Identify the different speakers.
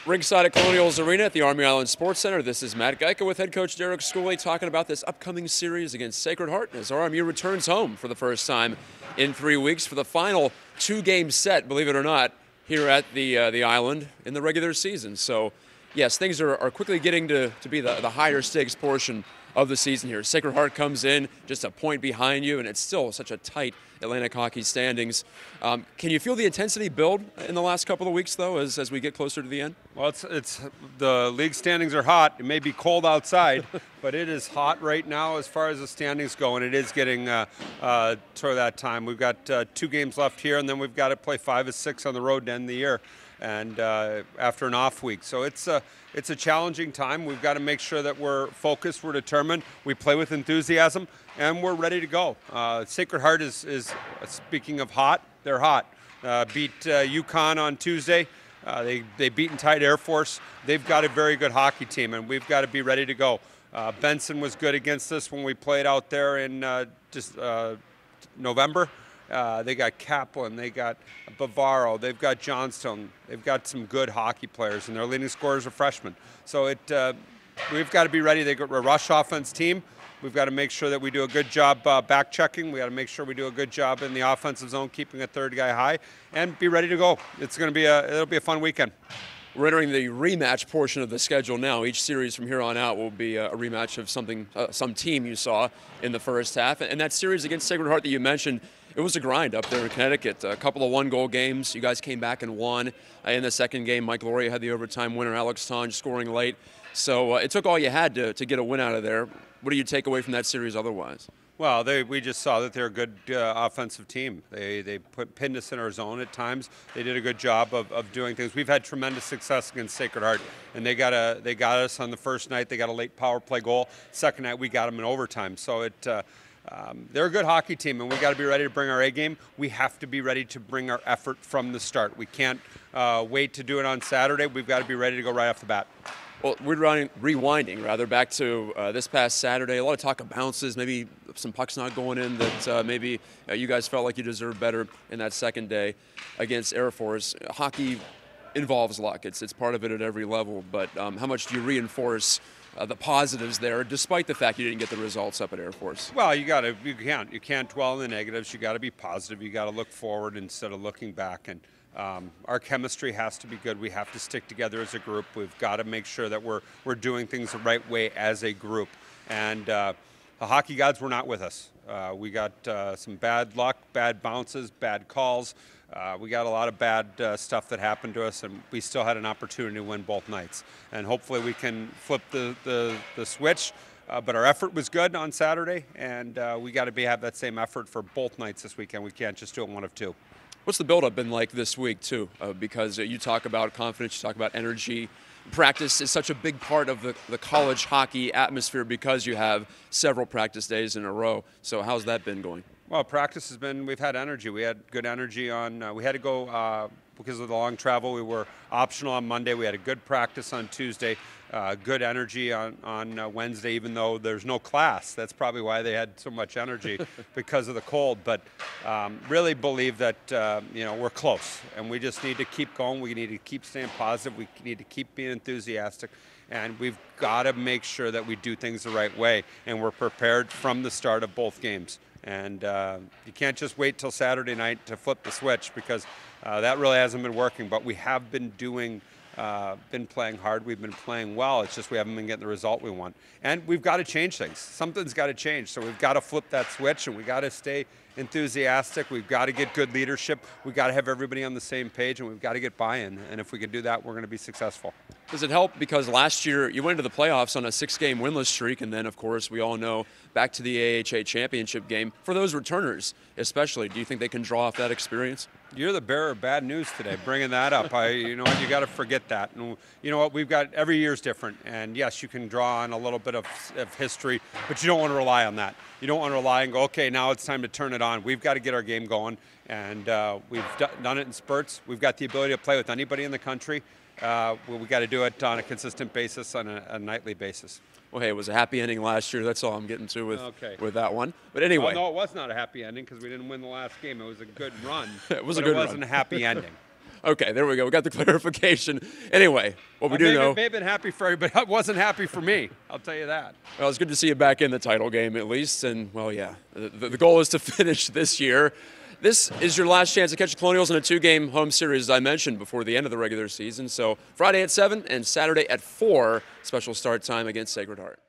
Speaker 1: Ringside at Colonials Arena at the Army Island Sports Center. This is Matt Gajtka with head coach Derek Schooley talking about this upcoming series against Sacred Heart as RMU returns home for the first time in 3 weeks for the final two-game set, believe it or not, here at the Island in the regular season. So, yes, things are quickly getting to be the higher stakes portion of the season here. Sacred Heart comes in just a point behind you, and it's still such a tight Atlantic hockey standings. Can you feel the intensity build in the last couple of weeks, though, as we get closer to the end?
Speaker 2: Well, it's the league standings are hot. It may be cold outside, but it is hot right now as far as the standings go, and it is getting toward that time. We've got 2 games left here, and then we've got to play 5 or 6 on the road to end the year, and after an off week. So it's a challenging time. We've got to make sure that we're focused, we're determined, we play with enthusiasm, and we're ready to go. Sacred Heart is speaking of hot, they're hot. Beat UConn on Tuesday. They beat and tied Air Force. They've got a very good hockey team, and we've got to be ready to go. Benson was good against us when we played out there in November. They got Kaplan, they got Bavaro, they've got Johnstone. They've got some good hockey players, and their leading scorers are freshmen. So we've got to be ready. They've got a rush offense team. We've got to make sure that we do a good job back checking. We got to make sure we do a good job in the offensive zone, keeping a third guy high, and be ready to go. It's going to be it'll be a fun weekend.
Speaker 1: We're entering the rematch portion of the schedule now. Each series from here on out will be a rematch of some team you saw in the first half. And that series against Sacred Heart that you mentioned, it was a grind up there in Connecticut. A couple of one-goal games. You guys came back and won. In the second game, Mike Loria had the overtime winner, Alex Tonge scoring late. So it took all you had to get a win out of there. What do you take away from that series otherwise?
Speaker 2: Well, we just saw that they're a good offensive team. They pinned us in our zone at times. They did a good job of doing things. We've had tremendous success against Sacred Heart, and they got us on the first night. They got a late power play goal. Second night, we got them in overtime. So they're a good hockey team, and we got to be ready to bring our A game. We have to be ready to bring our effort from the start. We can't wait to do it on Saturday. We've got to be ready to go right off the bat.
Speaker 1: Well, we're rewinding back to this past Saturday. A lot of talk of bounces, maybe some pucks not going in that maybe you guys felt like you deserved better in that second day against Air Force. Hockey involves luck. It's part of it at every level. But how much do you reinforce the positives there, despite the fact you didn't get the results up at Air Force?
Speaker 2: Well, you can't dwell on the negatives. You got to be positive. You got to look forward instead of looking back. And our chemistry has to be good. We have to stick together as a group. We've got to make sure that we're doing things the right way as a group. And the hockey gods were not with us. We got some bad luck, bad bounces, bad calls. We got a lot of bad stuff that happened to us, and we still had an opportunity to win both nights. And hopefully we can flip the switch. But our effort was good on Saturday, and we got to have that same effort for both nights this weekend. We can't just do it one of two.
Speaker 1: What's the build-up been like this week, too? Because you talk about confidence, you talk about energy. Practice is such a big part of the college hockey atmosphere because you have several practice days in a row. So how's that been going?
Speaker 2: Well, practice has been, we've had energy. We had good energy on, we had to go, because of the long travel, we were optional on Monday. We had a good practice on Tuesday, good energy on Wednesday, even though there's no class. That's probably why they had so much energy because of the cold. But really believe that, we're close, and we just need to keep going. We need to keep staying positive. We need to keep being enthusiastic. And we've got to make sure that we do things the right way, and we're prepared from the start of both games. And you can't just wait till Saturday night to flip the switch, because that really hasn't been working. But we have been playing hard. We've been playing well. It's just we haven't been getting the result we want. And we've got to change things. Something's got to change. So we've got to flip that switch, and we've got to stay enthusiastic. We've got to get good leadership. We've got to have everybody on the same page, and we've got to get buy-in. And if we can do that, we're going to be successful.
Speaker 1: Does it help? Because last year you went into the playoffs on a 6-game winless streak, and then, of course, we all know back to the AHA championship game. For those returners especially, do you think they can draw off that experience?
Speaker 2: You're the bearer of bad news today, bringing that up. You got to forget that. And you know what? We've got, every year's different. And yes, you can draw on a little bit of history, but you don't want to rely on that. You don't want to rely and go, okay, now it's time to turn it on. We've got to get our game going. And we've done it in spurts. We've got the ability to play with anybody in the country. We got to do it on a consistent basis, on a nightly basis.
Speaker 1: Well, hey, it was a happy ending last year. That's all I'm getting to with that one. But anyway.
Speaker 2: No, it was not a happy ending because we didn't win the last game. It was a good run.
Speaker 1: It was a good run.
Speaker 2: It wasn't a happy ending.
Speaker 1: Okay, there we go. We got the clarification. Anyway, what we do know.
Speaker 2: It may have been happy for everybody, but it wasn't happy for me. I'll tell you that.
Speaker 1: Well, it's good to see you back in the title game at least. And, well, yeah, the goal is to finish this year. This is your last chance to catch the Colonials in a 2-game home series, as I mentioned, before the end of the regular season. So Friday at 7 and Saturday at 4, special start time against Sacred Heart.